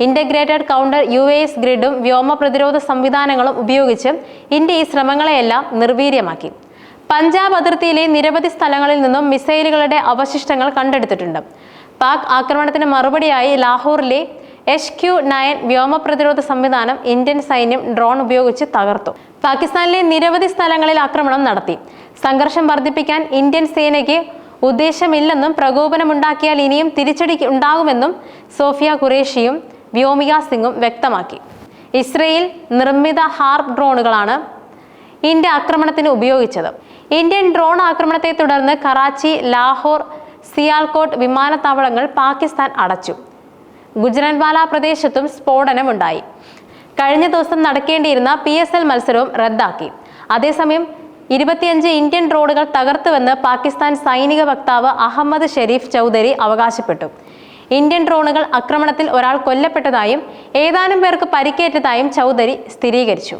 Integrated counter UAS ഗ്രിഡും വ്യോമ പ്രതിരോധ സംവിധാനങ്ങളും ഉപയോഗിച്ച് ഇന്ത്യ ഈ ശ്രമങ്ങളെയെല്ലാം നിർവീര്യമാക്കി. പഞ്ചാബ് അതിർത്തിയിലെ നിരവധി സ്ഥലങ്ങളിൽ നിന്നും മിസൈലുകളുടെ അവശിഷ്ടങ്ങൾ കണ്ടെടുത്തിട്ടുണ്ട്. പാക് ആക്രമണത്തിന് മറുപടിയായി ലാഹോറിലെ HQ-9 വ്യോമ പ്രതിരോധ സംവിധാനം ഇന്ത്യൻ സൈന്യം ഡ്രോൺ ഉപയോഗിച്ച് തകർത്തു. പാകിസ്ഥാനിലെ നിരവധി സ്ഥലങ്ങളിൽ ആക്രമണം നടത്തി. സംഘർഷം വർദ്ധിപ്പിക്കാൻ ഇന്ത്യൻ സേനയ്ക്ക് ഉദ്ദേശമില്ലെന്നും പ്രകോപനമുണ്ടാക്കിയാൽ ഇനിയും തിരിച്ചടി ഉണ്ടാകുമെന്നും സോഫിയ ഖുറേഷിയും വ്യോമിക സിംഗും വ്യക്തമാക്കി. ഇസ്രയേൽ നിർമ്മിത ഹാർപ്പ് ഡ്രോണുകളാണ് ഇന്ത്യ ആക്രമണത്തിന് ഉപയോഗിച്ചത്. ഇന്ത്യൻ ഡ്രോൺ ആക്രമണത്തെ തുടർന്ന് കറാച്ചി, ലാഹോർ, സിയാൽകോട്ട് വിമാനത്താവളങ്ങൾ പാകിസ്ഥാൻ അടച്ചു. ഗുജറാൻവാല പ്രദേശത്തും സ്ഫോടനമുണ്ടായി. കഴിഞ്ഞ ദിവസം നടക്കേണ്ടിയിരുന്ന PSL മത്സരവും റദ്ദാക്കി. അതേസമയം 25 ഇന്ത്യൻ ഡ്രോണുകൾ തകർത്തുവെന്ന് പാകിസ്ഥാൻ സൈനിക വക്താവ് അഹമ്മദ് ഷെരീഫ് ചൗധരി അവകാശപ്പെട്ടു. ഇന്ത്യൻ ഡ്രോണുകൾ ആക്രമണത്തിൽ ഒരാൾ കൊല്ലപ്പെട്ടതായും ഏതാനും പേർക്ക് പരിക്കേറ്റതായും ചൗധരി സ്ഥിരീകരിച്ചു.